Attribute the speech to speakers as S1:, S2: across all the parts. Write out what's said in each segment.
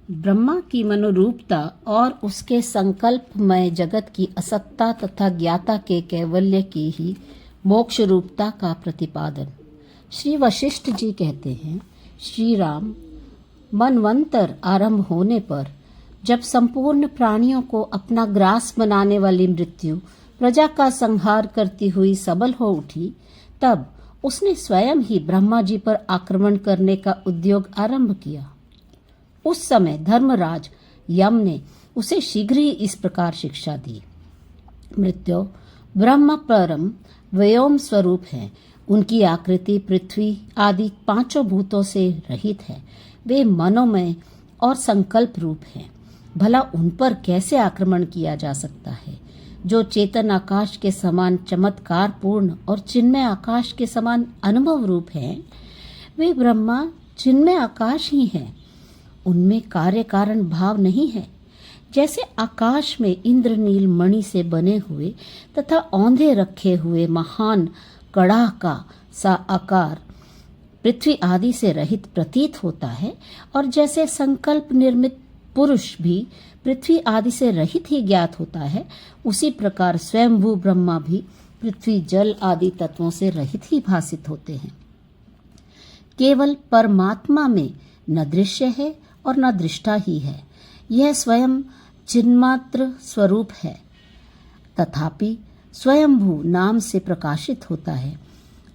S1: ब्रह्मा की मनोरूपता और उसके संकल्पमय जगत की असत्ता तथा ज्ञाता के कैवल्य की ही मोक्ष रूपता का प्रतिपादन। श्री वशिष्ठ जी कहते हैं, श्री राम मनवंतर आरंभ होने पर जब संपूर्ण प्राणियों को अपना ग्रास बनाने वाली मृत्यु प्रजा का संहार करती हुई सबल हो उठी, तब उसने स्वयं ही ब्रह्मा जी पर आक्रमण करने का उद्योग आरंभ किया। उस समय धर्मराज यम ने उसे शीघ्र ही इस प्रकार शिक्षा दी। मृत्यु ब्रह्म परम व्योम स्वरूप है। उनकी आकृति पृथ्वी आदि पांचों भूतों से रहित है। वे मनोमय और संकल्प रूप हैं। भला उन पर कैसे आक्रमण किया जा सकता है? जो चेतन आकाश के समान चमत्कार पूर्ण और चिन्मय आकाश के समान अनुभव रूप हैं, वे ब्रह्मा चिन्मय आकाश ही हैं। उनमें कार्य कारण भाव नहीं है। जैसे आकाश में इंद्रनील मणि से बने हुए तथा औंधे रखे हुए महान कड़ाह का सा आकार पृथ्वी आदि से रहित प्रतीत होता है, और जैसे संकल्प निर्मित पुरुष भी पृथ्वी आदि से रहित ही ज्ञात होता है, उसी प्रकार स्वयंभू ब्रह्मा भी पृथ्वी जल आदि तत्वों से रहित ही भासित होते हैं। केवल परमात्मा में न दृश्य है और न दृष्टा ही है। यह स्वयं चिन्मात्र स्वरूप है, तथापि स्वयंभू नाम से प्रकाशित होता है।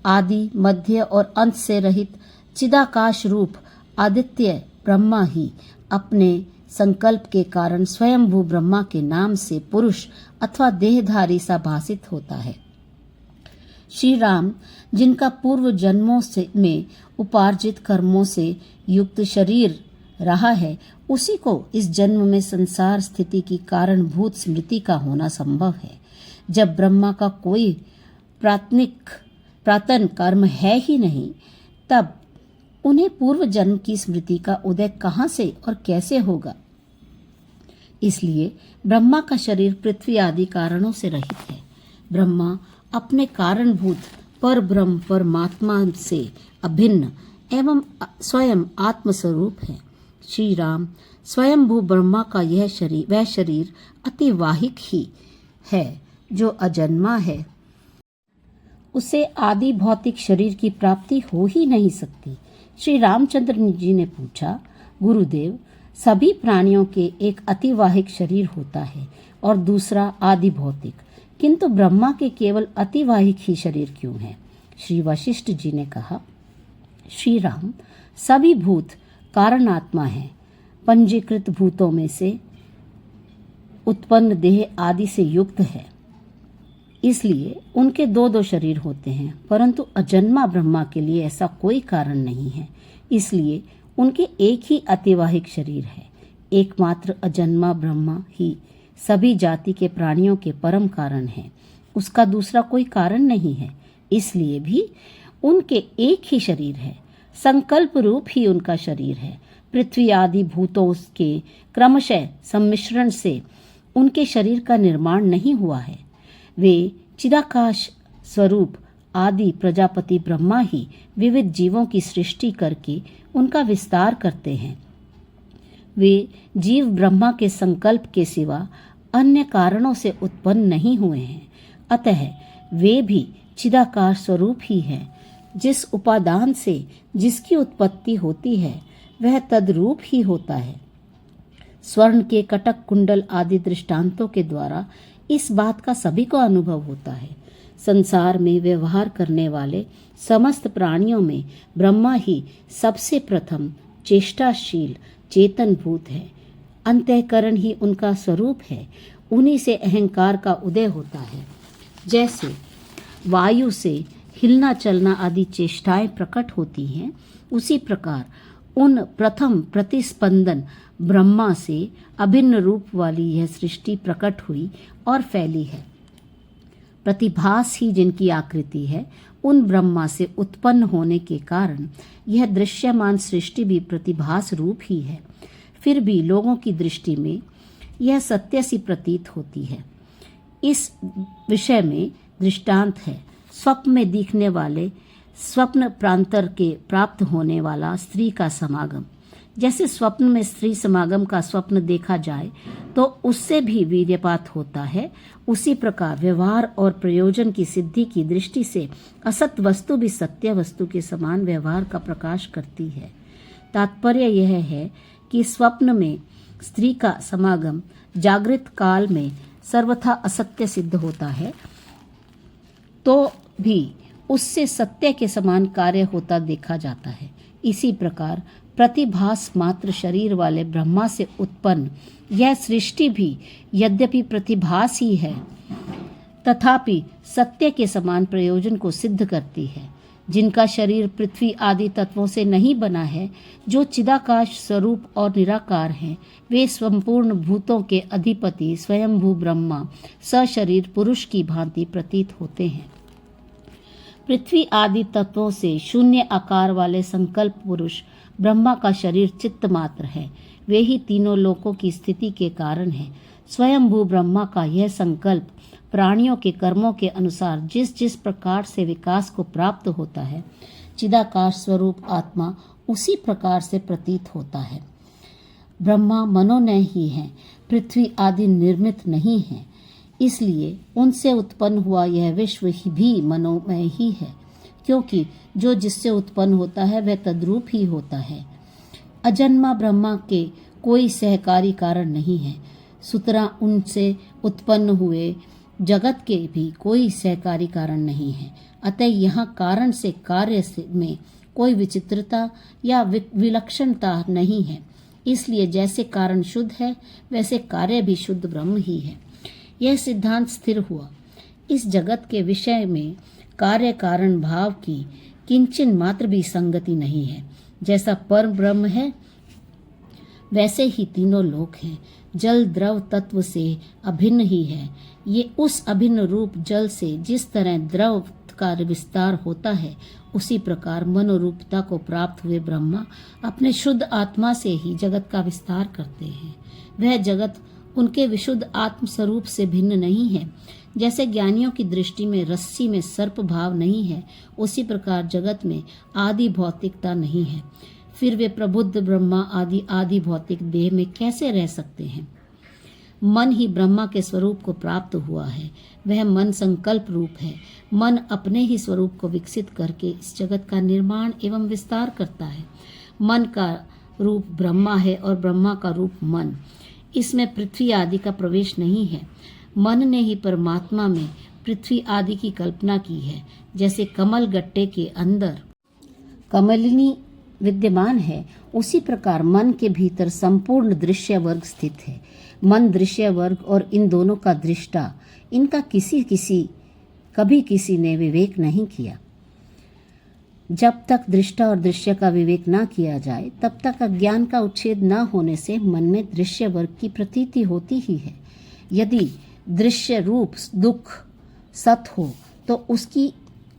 S1: आदि मध्य और अंत से रहित चिदाकाश रूप आदित्य ब्रह्मा ही अपने संकल्प के कारण स्वयंभू ब्रह्मा के नाम से पुरुष अथवा देहधारी सा भासित होता है। श्री राम, जिनका पूर्व जन्मों से में उपार्जित कर्मों से युक्त शरीर रहा है, उसी को इस जन्म में संसार स्थिति की कारणभूत स्मृति का होना संभव है। जब ब्रह्मा का कोई प्रातन कर्म है ही नहीं, तब उन्हें पूर्व जन्म की स्मृति का उदय कहाँ से और कैसे होगा? इसलिए ब्रह्मा का शरीर पृथ्वी आदि कारणों से रहित है। ब्रह्मा अपने कारणभूत पर ब्रह्म परमात्मा से अभिन्न एवं स्वयं आत्मस्वरूप है। श्री राम स्वयंभू ब्रह्मा का वह शरीर अतिवाहिक ही है जो अजन्मा है। उसे आदि भौतिक शरीर की प्राप्ति हो ही नहीं सकती। श्री रामचंद्र जी ने पूछा, गुरुदेव, सभी प्राणियों के एक अतिवाहिक शरीर होता है और दूसरा आदि भौतिक, किंतु ब्रह्मा के केवल अतिवाहिक ही शरीर क्यों है? श्री वशिष्ठ जी ने कहा, श्री राम, सभी भूत कारणात्मा है। पंजीकृत भूतों में से उत्पन्न देह आदि से युक्त है, इसलिए उनके दो दो शरीर होते हैं, परंतु अजन्मा ब्रह्मा के लिए ऐसा कोई कारण नहीं है। इसलिए उनके एक ही अतिवाहिक शरीर है। एकमात्र अजन्मा ब्रह्मा ही सभी जाति के प्राणियों के परम कारण है। उसका दूसरा कोई कारण नहीं है। इसलिए भी उनके एक ही शरीर है। संकल्प रूप ही उनका शरीर है। पृथ्वी आदि भूतों के क्रमशः सम्मिश्रण से उनके शरीर का निर्माण नहीं हुआ है। वे चिदाकाश स्वरूप आदि प्रजापति ब्रह्मा ही विविध जीवों की सृष्टि करके उनका विस्तार करते हैं। वे जीव ब्रह्मा के संकल्प के सिवा अन्य कारणों से उत्पन्न नहीं हुए हैं। अतः वे भी चिदाकाश स्वरूप ही हैं। जिस उपादान से जिसकी उत्पत्ति होती है, वह तद्रूप ही होता है। स्वर्ण के कटक कुंडल आदि दृष्टांतों के द्वारा इस बात का सभी को अनुभव होता है। संसार में व्यवहार करने वाले समस्त प्राणियों में ब्रह्मा ही सबसे प्रथम चेष्टाशील चेतन भूत है। अंतःकरण ही उनका स्वरूप है। उन्हीं से अहंकार का उदय होता है। जैसे वायु से हिलना चलना आदि चेष्टाएं प्रकट होती हैं, उसी प्रकार उन प्रथम प्रतिस्पंदन ब्रह्मा से अभिन्न रूप वाली यह सृष्टि प्रकट हुई और फैली है। प्रतिभास ही जिनकी आकृति है, उन ब्रह्मा से उत्पन्न होने के कारण यह दृश्यमान सृष्टि भी प्रतिभास रूप ही है। फिर भी लोगों की दृष्टि में यह सत्य सी प्रतीत होती है। इस विषय में दृष्टांत है। स्वप्न में दिखने वाले स्वप्न प्रांतर के प्राप्त होने वाला स्त्री का समागम। जैसे स्वप्न में स्त्री समागम का स्वप्न देखा जाए तो उससे भी वीर्यपात होता है, उसी प्रकार व्यवहार और प्रयोजन की सिद्धि की दृष्टि से असत वस्तु भी सत्य वस्तु के समान व्यवहार का प्रकाश करती है। तात्पर्य यह है कि स्वप्न में स्त्री का समागम जागृत काल में सर्वथा असत्य सिद्ध होता है, तो भी उससे सत्य के समान कार्य होता देखा जाता है। इसी प्रकार प्रतिभास मात्र शरीर वाले ब्रह्मा से उत्पन्न यह सृष्टि भी यद्यपि प्रतिभास ही है, तथापि सत्य के समान प्रयोजन को सिद्ध करती है। जिनका शरीर पृथ्वी आदि तत्वों से नहीं बना है, जो चिदाकाश स्वरूप और निराकार हैं, वे संपूर्ण भूतों के अधिपति स्वयंभू ब्रह्मा सशरीर पुरुष की भांति प्रतीत होते हैं। पृथ्वी आदि तत्वों से शून्य आकार वाले संकल्प पुरुष ब्रह्मा का शरीर चित्त मात्र है। वे ही तीनों लोकों की स्थिति के कारण है। स्वयंभू ब्रह्मा का यह संकल्प प्राणियों के कर्मों के अनुसार जिस जिस प्रकार से विकास को प्राप्त होता है, चिदाकाश स्वरूप आत्मा उसी प्रकार से प्रतीत होता है। ब्रह्मा मनोमय ही हैं, पृथ्वी आदि निर्मित नहीं है, इसलिए उनसे उत्पन्न हुआ यह विश्व भी मनोमय ही है, क्योंकि जो जिससे उत्पन्न होता है वह तद्रूप ही होता है। अजन्मा ब्रह्मा के कोई सहकारी कारण नहीं है, सुतरां उनसे उत्पन्न हुए जगत के भी कोई सहकारी कारण नहीं है। अतः यहाँ कारण से कार्य में कोई विचित्रता या विलक्षणता नहीं है। इसलिए जैसे कारण शुद्ध है, वैसे कार्य भी शुद्ध ब्रह्म ही है। यह सिद्धांत स्थिर हुआ। इस जगत के विषय में कार्य कारण भाव की किंचन मात्र भी संगति नहीं है। जैसा परम ब्रह्म है, वैसे ही तीनों लोक हैं। जल द्रव तत्व से अभिन्न ही है। ये उस अभिन्न रूप जल से जिस तरह द्रव का विस्तार होता है, उसी प्रकार मनोरूपता को प्राप्त हुए ब्रह्मा अपने शुद्ध आत्मा से ही जगत का विस्तार करते हैं। वह जगत उनके विशुद्ध आत्म स्वरूप से भिन्न नहीं है। जैसे ज्ञानियों की दृष्टि में रस्सी में सर्प भाव नहीं है, उसी प्रकार जगत में आदि भौतिकता नहीं है। फिर वे प्रबुद्ध ब्रह्मा आदि भौतिक देह में कैसे रह सकते हैं? मन ही ब्रह्मा के स्वरूप को प्राप्त हुआ है। वह मन संकल्प रूप है। मन अपने ही स्वरूप को विकसित करके इस जगत का निर्माण एवं विस्तार करता है। मन का रूप ब्रह्मा है और ब्रह्मा का रूप मन। इसमें पृथ्वी आदि का प्रवेश नहीं है। मन ने ही परमात्मा में पृथ्वी आदि की कल्पना की है। जैसे कमल गट्टे के अंदर कमलिनी विद्यमान है, उसी प्रकार मन के भीतर संपूर्ण दृश्य वर्ग स्थित है। मन दृश्य वर्ग और इन दोनों का दृष्टा, इनका कभी किसी ने विवेक नहीं किया। जब तक दृष्टा और दृश्य का विवेक ना किया जाए, तब तक अज्ञान का उच्छेद न होने से मन में दृश्य वर्ग की प्रतीति होती ही है। यदि दृश्य रूप दुख सत हो तो उसकी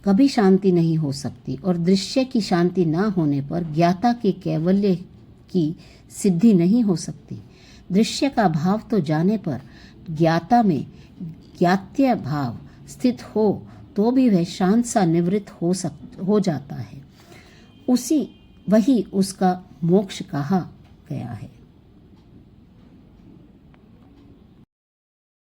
S1: कभी शांति नहीं हो सकती, और दृश्य की शांति न होने पर ज्ञाता के कैवल्य की सिद्धि नहीं हो सकती। दृश्य का भाव तो जाने पर ज्ञाता में ज्ञात्य भाव स्थित हो तो भी वह शांत सा निवृत्त हो जाता है। वही उसका मोक्ष कहा गया है।